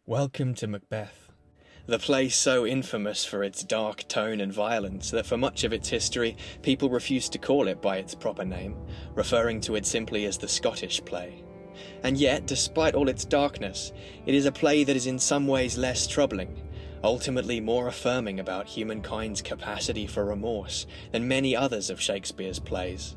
Welcome to Macbeth, the play so infamous for its dark tone and violence that for much of its history people refused to call it by its proper name, referring to it simply as the Scottish play. And yet, despite all its darkness, it is a play that is in some ways less troubling, ultimately more affirming about humankind's capacity for remorse than many others of Shakespeare's plays.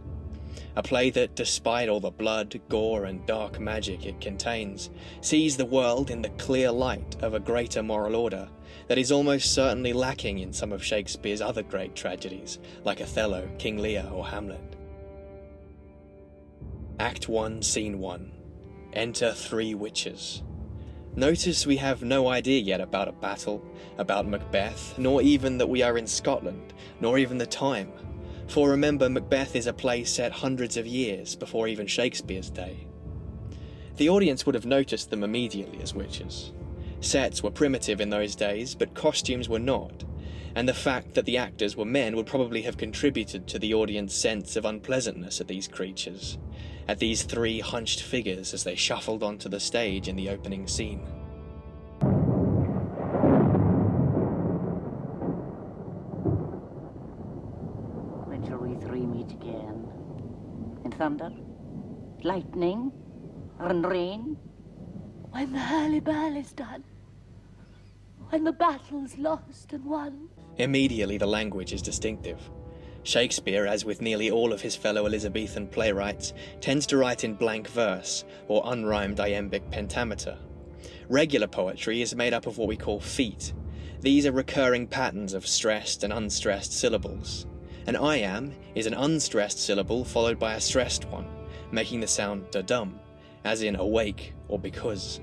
A play that, despite all the blood, gore and dark magic it contains, sees the world in the clear light of a greater moral order that is almost certainly lacking in some of Shakespeare's other great tragedies, like Othello, King Lear or Hamlet. Act 1, Scene 1. Enter 3 witches. Notice we have no idea yet about a battle, about Macbeth, nor even that we are in Scotland, nor even the time. For remember, Macbeth is a play set hundreds of years before even Shakespeare's day. The audience would have noticed them immediately as witches. Sets were primitive in those days, but costumes were not, and the fact that the actors were men would probably have contributed to the audience's sense of unpleasantness at these creatures, at these 3 hunched figures as they shuffled onto the stage in the opening scene. When shall we 3 meet again? In thunder? Lightning? And rain? When the hurlyburly's done. When the battle's lost and won. Immediately the language is distinctive. Shakespeare, as with nearly all of his fellow Elizabethan playwrights, tends to write in blank verse, or unrhymed iambic pentameter. Regular poetry is made up of what we call feet. These are recurring patterns of stressed and unstressed syllables. An iamb is an unstressed syllable followed by a stressed one, making the sound da-dum, as in awake or because.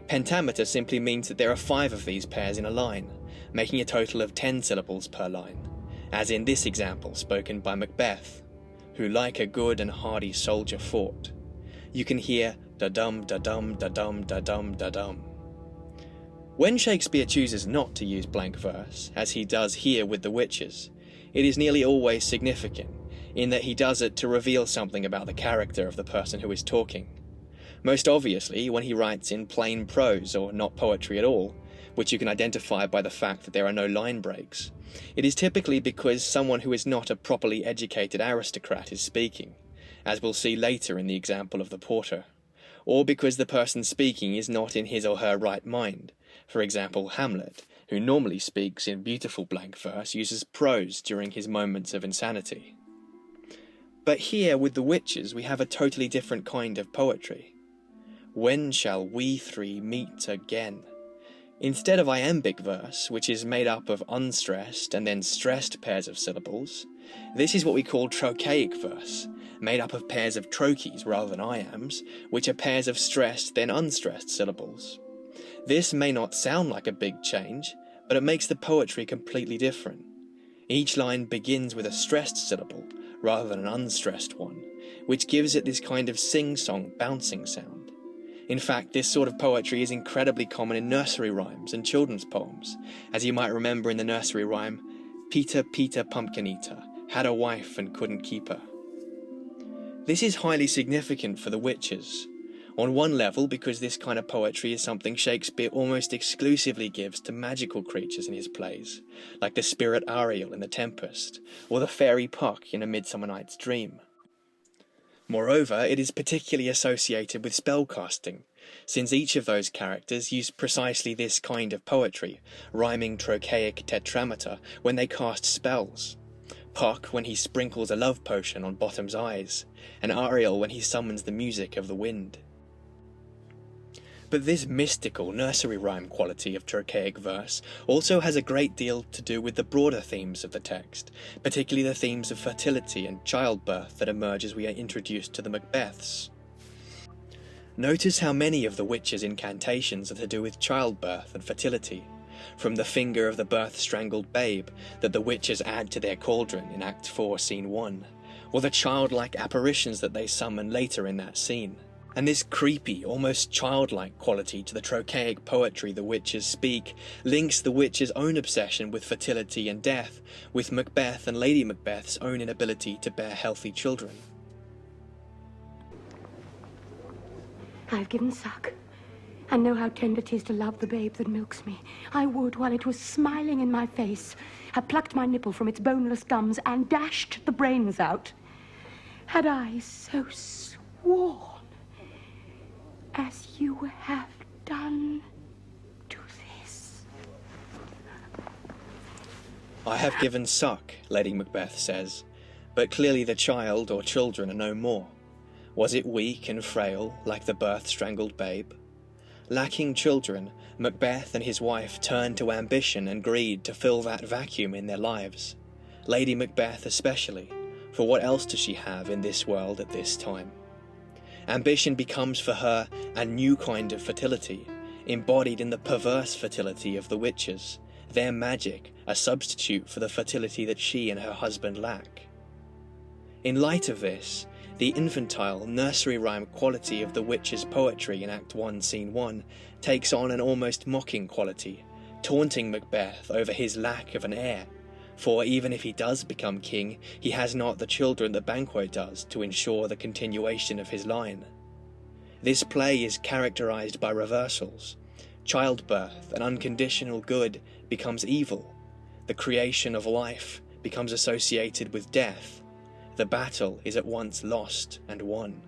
Pentameter simply means that there are 5 of these pairs in a line, making a total of 10 syllables per line, as in this example spoken by Macbeth, who like a good and hardy soldier fought. You can hear da-dum, da-dum, da-dum, da-dum, da-dum. When Shakespeare chooses not to use blank verse, as he does here with the witches, it is nearly always significant, in that he does it to reveal something about the character of the person who is talking. Most obviously when he writes in plain prose or not poetry at all, which you can identify by the fact that there are no line breaks. It is typically because someone who is not a properly educated aristocrat is speaking, as we'll see later in the example of the porter, or because the person speaking is not in his or her right mind. For example, Hamlet, who normally speaks in beautiful blank verse, uses prose during his moments of insanity. But here with the witches we have a totally different kind of poetry. When shall we 3 meet again? Instead of iambic verse, which is made up of unstressed and then stressed pairs of syllables, this is what we call trochaic verse, made up of pairs of trochees rather than iambs, which are pairs of stressed then unstressed syllables. This may not sound like a big change, but it makes the poetry completely different. Each line begins with a stressed syllable rather than an unstressed one, which gives it this kind of sing-song bouncing sound. In fact, this sort of poetry is incredibly common in nursery rhymes and children's poems, as you might remember in the nursery rhyme, Peter, Peter, pumpkin eater, had a wife and couldn't keep her. This is highly significant for the witches. On one level, because this kind of poetry is something Shakespeare almost exclusively gives to magical creatures in his plays, like the spirit Ariel in The Tempest, or the fairy Puck in A Midsummer Night's Dream. Moreover, it is particularly associated with spellcasting, since each of those characters use precisely this kind of poetry, rhyming trochaic tetrameter, when they cast spells. Puck when he sprinkles a love potion on Bottom's eyes, and Ariel when he summons the music of the wind. But this mystical nursery rhyme quality of trochaic verse also has a great deal to do with the broader themes of the text, particularly the themes of fertility and childbirth that emerge as we are introduced to the Macbeths. Notice how many of the witches' incantations are to do with childbirth and fertility, from the finger of the birth-strangled babe that the witches add to their cauldron in Act 4, Scene 1, or the childlike apparitions that they summon later in that scene. And this creepy, almost childlike quality to the trochaic poetry the witches speak links the witches' own obsession with fertility and death with Macbeth and Lady Macbeth's own inability to bear healthy children. I've given suck, and know how tender 'tis to love the babe that milks me, I would, while it was smiling in my face, have plucked my nipple from its boneless gums and dashed the brains out, had I so sworn as you have done to this. I have given suck, Lady Macbeth says, but clearly the child or children are no more. Was it weak and frail, like the birth-strangled babe? Lacking children, Macbeth and his wife turn to ambition and greed to fill that vacuum in their lives. Lady Macbeth especially, for what else does she have in this world at this time? Ambition becomes for her a new kind of fertility, embodied in the perverse fertility of the witches, their magic a substitute for the fertility that she and her husband lack. In light of this, the infantile, nursery rhyme quality of the witches' poetry in Act 1, Scene 1 takes on an almost mocking quality, taunting Macbeth over his lack of an heir, for even if he does become king, he has not the children that Banquo does to ensure the continuation of his line. This play is characterized by reversals. Childbirth, an unconditional good, becomes evil. The creation of life becomes associated with death. The battle is at once lost and won.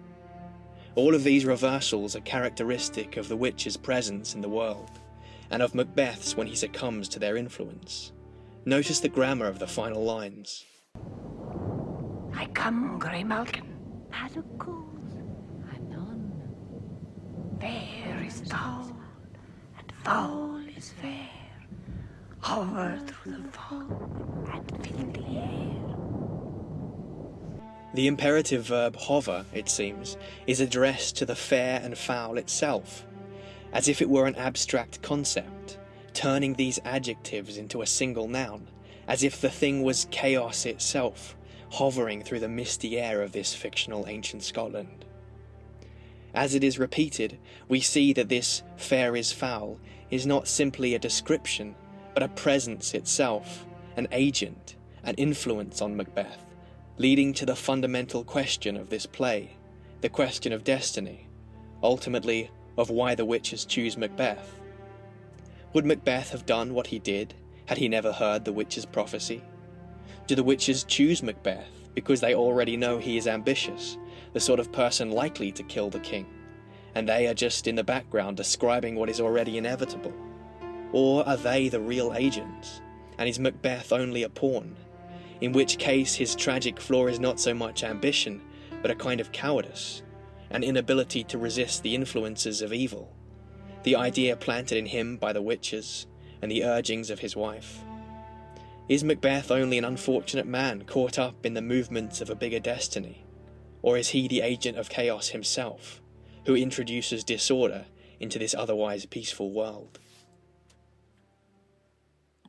All of these reversals are characteristic of the witch's presence in the world, and of Macbeth's when he succumbs to their influence. Notice the grammar of the final lines. I come, Graymalkin. Paddock calls. Anon. Fair is foul, and foul is fair. Hover through the fog and fill the air. The imperative verb hover, it seems, is addressed to the fair and foul itself, as if it were an abstract concept, turning these adjectives into a single noun, as if the thing was chaos itself, hovering through the misty air of this fictional ancient Scotland. As it is repeated, we see that this fair is foul is not simply a description, but a presence itself, an agent, an influence on Macbeth, leading to the fundamental question of this play, the question of destiny, ultimately of why the witches choose Macbeth. Would Macbeth have done what he did had he never heard the witches' prophecy? Do the witches choose Macbeth because they already know he is ambitious, the sort of person likely to kill the king, and they are just in the background describing what is already inevitable? Or are they the real agents, and is Macbeth only a pawn? In which case his tragic flaw is not so much ambition, but a kind of cowardice, an inability to resist the influences of evil, the idea planted in him by the witches, and the urgings of his wife. Is Macbeth only an unfortunate man caught up in the movements of a bigger destiny? Or is he the agent of chaos himself, who introduces disorder into this otherwise peaceful world?